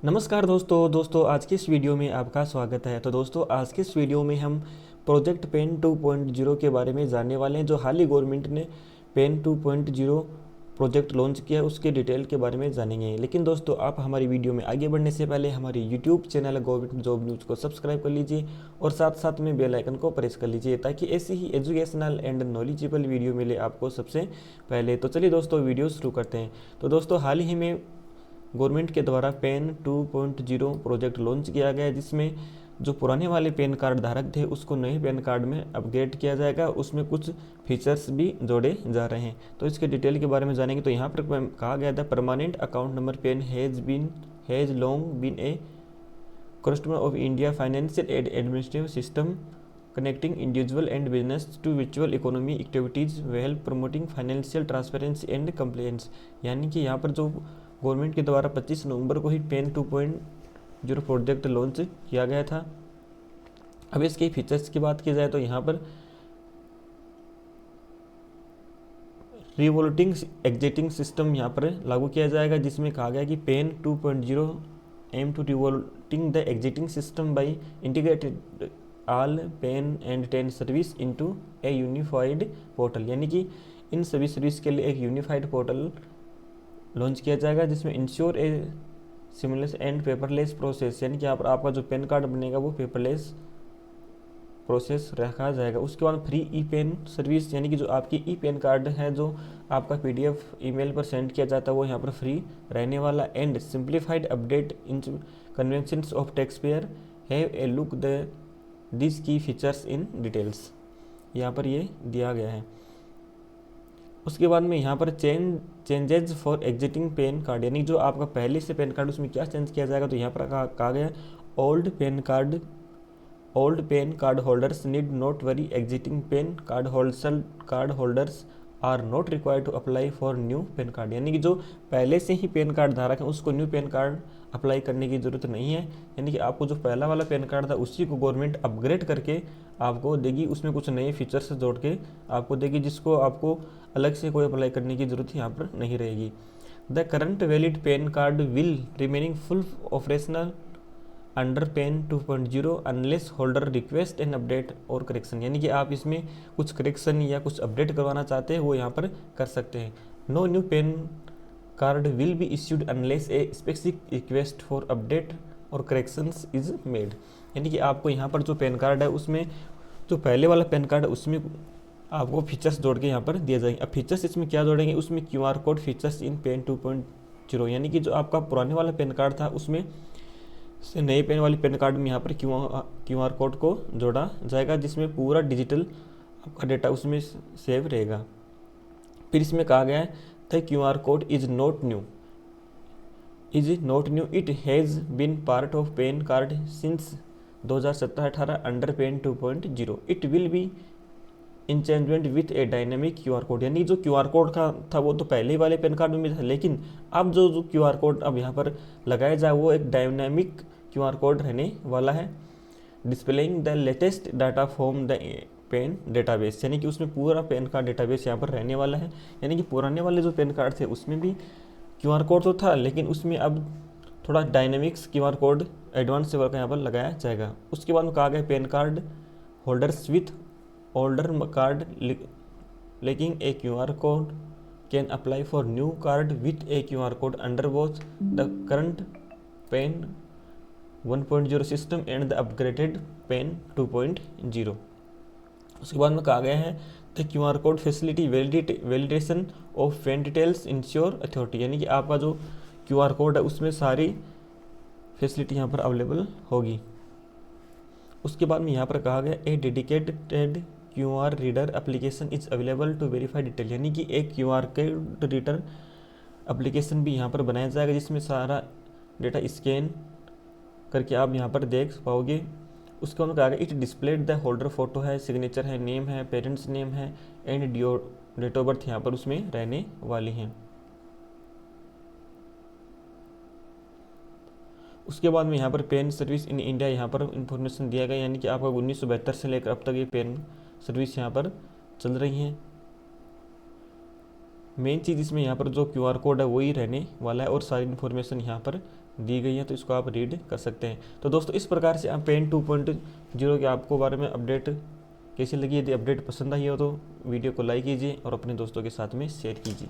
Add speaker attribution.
Speaker 1: नमस्कार दोस्तों आज की इस वीडियो में आपका स्वागत है। तो दोस्तों आज के इस वीडियो में हम प्रोजेक्ट पेन 2.0 के बारे में जानने वाले हैं। जो हाल ही गवर्नमेंट ने पेन 2.0 प्रोजेक्ट लॉन्च किया है उसके डिटेल के बारे में जानेंगे। लेकिन दोस्तों आप हमारी वीडियो में आगे बढ़ने से पहले हमारी YouTube channel government job news को सब्सक्राइब कर लीजिए और साथ साथ में बेल आइकन को प्रेस कर लीजिए ताकि ऐसी ही एजुकेशनल एंड नॉलेजेबल वीडियो मिले आपको सबसे पहले। तो चलिए दोस्तों वीडियो शुरू करते हैं। तो दोस्तों हाल ही में गवर्नमेंट के द्वारा पेन 2.0 प्रोजेक्ट लॉन्च किया गया है, जिसमें जो पुराने वाले पेन कार्ड धारक थे उसको नए पेन कार्ड में अपग्रेड किया जाएगा। उसमें कुछ फीचर्स भी जोड़े जा रहे हैं। तो इसके डिटेल के बारे में जानेंगे। तो यहाँ पर कहा गया था permanent account number PAN has long been a customer of India financial and administrative system connecting individual and business to virtual economy activities well promoting financial transparency and compliance. यानी कि यहाँ पर जो गवर्नमेंट के द्वारा 25 नवंबर को ही पेन 2.0 प्रोजेक्ट लॉन्च किया गया था। अब इसके फीचर्स की बात की जाए तो यहाँ पर रिवोल्टिंग एग्जिटिंग सिस्टम यहाँ पर लागू किया जाएगा, जिसमें कहा गया कि PAN 2.0 aim to revolting the exiting system by integrated all PAN and TAN service into a unified portal. यानी कि इन सभी सर्विस के लिए एक यूनिफाइड पोर्टल लॉन्च किया जाएगा, जिसमें ensure A seamless and paperless process. यानी कि यहाँ पर आपका जो पेन कार्ड बनेगा वो पेपरलेस प्रोसेस रखा जाएगा। उसके बाद फ्री ई पेन सर्विस, यानी कि जो आपकी ई पेन कार्ड है जो आपका PDF ईमेल पर सेंड किया जाता है वो यहाँ पर फ्री रहने वाला। And simplified update in conventions of tax payer have a look the this की फीचर्स इन डिटेल्स, यहाँ पर ये दिया गया है। उसके बाद में यहाँ पर changes for exiting PAN card, यानी जो आपका पहले से पेन कार्ड उसमें क्या चेंज किया जाएगा। तो यहाँ पर कहा गया old PAN card holders need not worry exiting PAN card holders are not required to apply for new PAN card. यानी कि जो पहले से ही पेन कार्ड धारक है उसको न्यू पेन कार्ड अप्लाई करने की ज़रूरत नहीं है। यानी कि आपको जो पहला वाला पेन कार्ड था उसी को गवर्नमेंट अपग्रेड करके आपको देगी, उसमें कुछ नए फीचर्स जोड़ के आपको देगी, जिसको आपको अलग से कोई अप्लाई करने की ज़रूरत यहाँ पर नहीं रहेगी। The current valid PAN card will remaining full operational under PAN 2.0 unless holder request and update और करेक्शन। यानी कि आप इसमें कुछ करेक्शन या कुछ अपडेट करवाना चाहते हैं वो यहाँ पर कर सकते हैं। No new PAN card will be issued unless a specific request for update और करेक्शंस इज मेड। यानी कि आपको यहाँ पर जो पेन कार्ड है उसमें जो पहले वाला पेन कार्ड है उसमें आपको फीचर्स जोड़ के यहाँ पर दिए जाएंगे। अब फीचर्स इसमें क्या जोड़ेंगे, उसमें QR code features in pen 2.0। यानी कि जो आपका पुराने वाला पेन कार्ड था उसमें से नए पेन वाली पेन कार्ड में यहाँ पर QR कोड को जोड़ा जाएगा, जिसमें पूरा डिजिटल आपका डेटा उसमें सेव रहेगा। फिर इसमें कहा गया है the QR code is not new it has been part of PAN card since 2017-18 under PAN 2.0 it will be enhancement with a dynamic QR code. यानी जो QR कोड का था वो तो पहले वाले पेन कार्ड में था, लेकिन अब जो QR कोड अब यहाँ पर लगाया जाए वो एक डायनेमिक QR कोड रहने वाला है। Displaying the latest data from the PAN database, यानी कि उसमें पूरा पेन कार्ड डेटाबेस यहाँ पर रहने वाला है। यानी कि पुराने वाले जो पेन कार्ड थे उसमें भी QR कोड तो था, लेकिन उसमें अब थोड़ा dynamics QR code advance level का यहाँ पर लगाया जाएगा। उसके बाद में कहा गया pen card holders with older card lacking a QR code can apply for new card with a QR code under both the current PEN 1.0 system and the upgraded PEN 2.0। उसके बाद में कहा गया है the QR code facility validation of PAN details ensure authority. यानी कि आपका जो QR कोड है उसमें सारी फैसिलिटी यहाँ पर अवेलेबल होगी। उसके बाद में यहाँ पर कहा गया a dedicated QR reader application is available to verify detail. यानी कि एक QR कोड रीडर एप्लीकेशन भी यहाँ पर बनाया जाएगा, जिसमें सारा डेटा स्कैन करके आप यहाँ पर देख पाओगे। उसके बाद कहा गया it displayed the holder photo है, सिग्नेचर है, नेम है, पेरेंट्स नेम है एंड डेट ऑफ बर्थ यहाँ पर उसमें रहने वाली हैं। उसके बाद में यहाँ पर पेन सर्विस इन इंडिया यहाँ पर इंफॉर्मेशन दिया गया। यानी कि आपका 1972 से लेकर अब तक ये पेन सर्विस यहाँ पर चल रही हैं। मेन चीज़ इसमें यहाँ पर जो QR कोड है वही रहने वाला है और सारी इन्फॉर्मेशन यहाँ पर दी गई है, तो इसको आप रीड कर सकते हैं। तो दोस्तों इस प्रकार से आप पेन 2.0 के आपको बारे में अपडेट कैसी लगी। यदि अपडेट पसंद आई हो तो वीडियो को लाइक कीजिए और अपने दोस्तों के साथ में शेयर कीजिए।